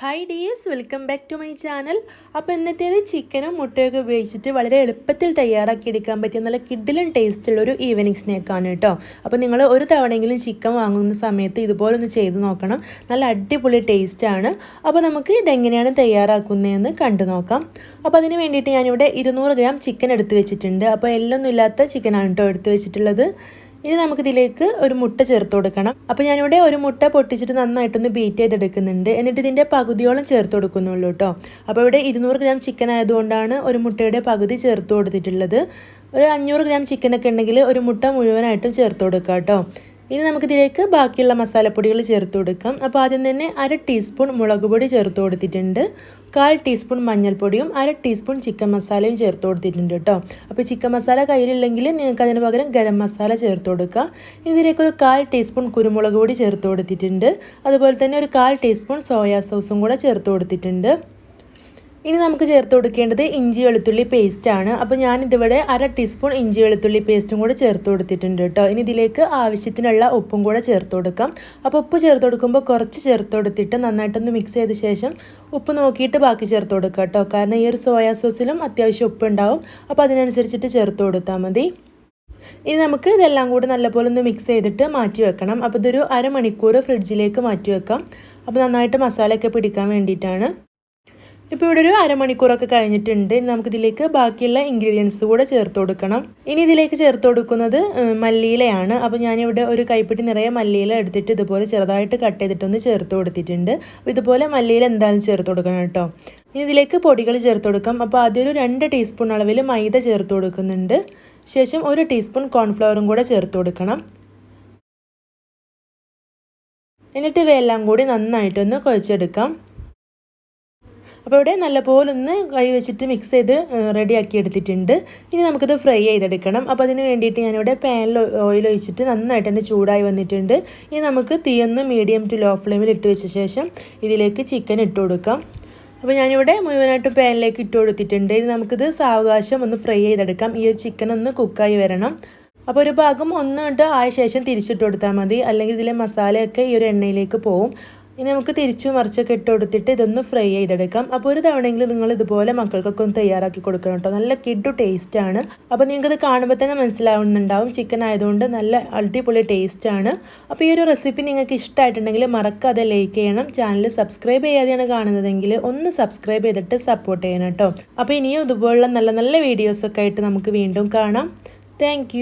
Hi dears, welcome back to my channel. അപ്പോൾ ഇന്നത്തേത് ചിക്കനും മുട്ടയൊക്കെ ഉപയോഗിച്ചിട്ട് വളരെ എളുപ്പത്തിൽ തയ്യാറാക്കിയെടുക്കാൻ പറ്റിയ നല്ല കിഡിലും ടേസ്റ്റുള്ളൊരു ഈവനിങ് സ്നാക്കാണ് കേട്ടോ. അപ്പോൾ നിങ്ങൾ ഒരു തവണയെങ്കിലും ചിക്കൻ വാങ്ങുന്ന സമയത്ത് ഇതുപോലെ ഒന്ന് ചെയ്ത് നോക്കണം. നല്ല അടിപൊളി ടേസ്റ്റാണ്. അപ്പോൾ നമുക്ക് ഇതെങ്ങനെയാണ് തയ്യാറാക്കുന്നതെന്ന് കണ്ടു നോക്കാം. അപ്പോൾ അതിന് വേണ്ടിയിട്ട് ഞാനിവിടെ 200 ഗ്രാം ചിക്കൻ എടുത്ത് വെച്ചിട്ടുണ്ട്. അപ്പോൾ എല്ലൊന്നും ഇല്ലാത്ത ചിക്കനാണ് കേട്ടോ എടുത്ത് വെച്ചിട്ടുള്ളത്. ഇനി നമുക്കിതിലേക്ക് ഒരു മുട്ട ചേർത്ത് കൊടുക്കണം. അപ്പോൾ ഞാനിവിടെ ഒരു മുട്ട പൊട്ടിച്ചിട്ട് നന്നായിട്ടൊന്ന് ബീറ്റ് ചെയ്തെടുക്കുന്നുണ്ട്. എന്നിട്ട് ഇതിൻ്റെ പകുതിയോളം ചേർത്ത് കൊടുക്കുന്നുള്ളൂ കേട്ടോ. അപ്പോൾ ഇവിടെ 200 ഗ്രാം ചിക്കൻ ആയതുകൊണ്ടാണ് ഒരു മുട്ടയുടെ പകുതി ചേർത്ത് കൊടുത്തിട്ടുള്ളത്. ഒരു 500 ഗ്രാം ചിക്കനൊക്കെ ഉണ്ടെങ്കിൽ ഒരു മുട്ട മുഴുവനായിട്ടും ചേർത്ത് കൊടുക്കാം കേട്ടോ. ഇനി നമുക്കിതിലേക്ക് ബാക്കിയുള്ള മസാലപ്പൊടികൾ ചേർത്ത് കൊടുക്കാം. അപ്പോൾ ആദ്യം തന്നെ 1/2 ടീസ്പൂൺ മുളക് പൊടി ചേർത്ത് കൊടുത്തിട്ടുണ്ട്. 1/4 ടീസ്പൂൺ മഞ്ഞൾപ്പൊടിയും 1/2 ടീസ്പൂൺ ചിക്കൻ മസാലയും ചേർത്ത് കൊടുത്തിട്ടുണ്ട് കേട്ടോ. അപ്പോൾ ചിക്കൻ മസാല കയ്യിലില്ലെങ്കിൽ നിങ്ങൾക്ക് അതിന് പകരം ഗരം മസാല ചേർത്ത് കൊടുക്കുക. ഇതിലേക്ക് ഒരു 1/4 ടീസ്പൂൺ കുരുമുളക് പൊടി ചേർത്ത് കൊടുത്തിട്ടുണ്ട്. അതുപോലെ തന്നെ ഒരു 1/4 ടീസ്പൂൺ സോയാ സോസും കൂടെ ചേർത്ത് കൊടുത്തിട്ടുണ്ട്. ഇനി നമുക്ക് ചേർത്ത് കൊടുക്കേണ്ടത് ഇഞ്ചി വെളുത്തുള്ളി പേസ്റ്റാണ്. അപ്പോൾ ഞാനിതിവിടെ 1/2 ടീസ്പൂൺ ഇഞ്ചി വെളുത്തുള്ളി പേസ്റ്റും കൂടെ ചേർത്ത് കൊടുത്തിട്ടുണ്ട് കേട്ടോ. ഇനി ഇതിലേക്ക് ആവശ്യത്തിനുള്ള ഉപ്പും കൂടെ ചേർത്ത് കൊടുക്കാം. അപ്പോൾ ഉപ്പ് ചേർത്ത് കൊടുക്കുമ്പോൾ കുറച്ച് ചേർത്ത് കൊടുത്തിട്ട് നന്നായിട്ടൊന്ന് മിക്സ് ചെയ്ത ശേഷം ഉപ്പ് നോക്കിയിട്ട് ബാക്കി ചേർത്ത് കൊടുക്കുക കേട്ടോ. കാരണം ഈ ഒരു സോയാ സോസിലും അത്യാവശ്യം ഉപ്പ് ഉണ്ടാവും. അപ്പോൾ അതിനനുസരിച്ചിട്ട് ചേർത്ത് കൊടുത്താൽ മതി. ഇനി നമുക്ക് ഇതെല്ലാം കൂടി നല്ലപോലെ ഒന്ന് മിക്സ് ചെയ്തിട്ട് മാറ്റി വെക്കണം. അപ്പോൾ ഇതൊരു അരമണിക്കൂർ ഫ്രിഡ്ജിലേക്ക് മാറ്റി വെക്കാം. അപ്പോൾ നന്നായിട്ട് മസാലയൊക്കെ പിടിക്കാൻ വേണ്ടിയിട്ടാണ്. ഇപ്പോൾ ഇവിടെ ഒരു അരമണിക്കൂറൊക്കെ കഴിഞ്ഞിട്ടുണ്ട്. ഇനി നമുക്കിതിലേക്ക് ബാക്കിയുള്ള ഇൻഗ്രീഡിയൻസ് കൂടെ ചേർത്ത് കൊടുക്കണം. ഇനി ഇതിലേക്ക് ചേർത്ത് കൊടുക്കുന്നത് മല്ലിയിലയാണ്. അപ്പോൾ ഞാനിവിടെ ഒരു കൈപ്പിടി നിറയെ മല്ലിയില എടുത്തിട്ട് ഇതുപോലെ ചെറുതായിട്ട് കട്ട് ചെയ്തിട്ടൊന്ന് ചേർത്ത് കൊടുത്തിട്ടുണ്ട്. അപ്പോൾ ഇതുപോലെ മല്ലിയില എന്തായാലും ചേർത്ത് കൊടുക്കണം കേട്ടോ. ഇനി ഇതിലേക്ക് പൊടികൾ ചേർത്ത് കൊടുക്കാം. അപ്പോൾ ആദ്യം ഒരു 2 ടീസ്പൂൺ അളവിൽ മൈദ ചേർത്ത് കൊടുക്കുന്നുണ്ട്. ശേഷം 1 ടീസ്പൂൺ കോൺഫ്ലവറും കൂടെ ചേർത്ത് കൊടുക്കണം. എന്നിട്ട് ഇവയെല്ലാം കൂടി നന്നായിട്ടൊന്ന് കുഴച്ചെടുക്കാം. അപ്പോൾ ഇവിടെ നല്ലപോലെ ഒന്ന് കൈ വെച്ചിട്ട് മിക്സ് ചെയ്ത് റെഡിയാക്കി എടുത്തിട്ടുണ്ട്. ഇനി നമുക്കിത് ഫ്രൈ ചെയ്തെടുക്കണം. അപ്പോൾ അതിന് വേണ്ടിയിട്ട് ഞാനിവിടെ പാനിൽ ഓയിൽ ഒഴിച്ചിട്ട് നന്നായിട്ട് തന്നെ ചൂടായി വന്നിട്ടുണ്ട്. ഇനി നമുക്ക് തീയൊന്ന് മീഡിയം ടു ലോ ഫ്ലെയിമിൽ ഇട്ട് വെച്ച ശേഷം ഇതിലേക്ക് ചിക്കൻ ഇട്ട് കൊടുക്കാം. അപ്പോൾ ഞാനിവിടെ മുഴുവനായിട്ടും പാനിലേക്ക് ഇട്ട് കൊടുത്തിട്ടുണ്ട്. ഇനി നമുക്കിത് സാവകാശം ഒന്ന് ഫ്രൈ ചെയ്തെടുക്കാം. ഈ ഒരു ചിക്കൻ ഒന്ന് കുക്കായി വരണം. അപ്പോൾ ഒരു ഭാഗം ഒന്ന് ആയ ശേഷം തിരിച്ചിട്ട് കൊടുത്താൽ മതി. അല്ലെങ്കിൽ ഇതിലെ മസാലയൊക്കെ ഈ ഒരു എണ്ണയിലേക്ക് പോവും. ഇനി നമുക്ക് തിരിച്ചു മറിച്ചൊക്കെ ഇട്ട് കൊടുത്തിട്ട് ഇതൊന്ന് ഫ്രൈ ചെയ്തെടുക്കാം. അപ്പോൾ ഒരു തവണയെങ്കിലും നിങ്ങൾ ഇതുപോലെ മക്കൾക്കൊക്കെ ഒന്ന് തയ്യാറാക്കി കൊടുക്കണം കേട്ടോ. നല്ല കിഡു ടേസ്റ്റാണ്. അപ്പോൾ നിങ്ങൾക്കത് കാണുമ്പോൾ തന്നെ മനസ്സിലാവുന്നുണ്ടാവും, ചിക്കൻ ആയതുകൊണ്ട് നല്ല അടിപൊളി ടേസ്റ്റാണ്. അപ്പോൾ ഈ ഒരു റെസിപ്പി നിങ്ങൾക്ക് ഇഷ്ടമായിട്ടുണ്ടെങ്കിൽ മറക്കാതെ ലൈക്ക് ചെയ്യണം. ചാനൽ സബ്സ്ക്രൈബ് ചെയ്യാതെയാണ് കാണുന്നതെങ്കിൽ ഒന്ന് സബ്സ്ക്രൈബ് ചെയ്തിട്ട് സപ്പോർട്ട് ചെയ്യണം കേട്ടോ. അപ്പോൾ ഇനിയും ഇതുപോലുള്ള നല്ല നല്ല വീഡിയോസൊക്കെ ആയിട്ട് നമുക്ക് വീണ്ടും കാണാം. താങ്ക്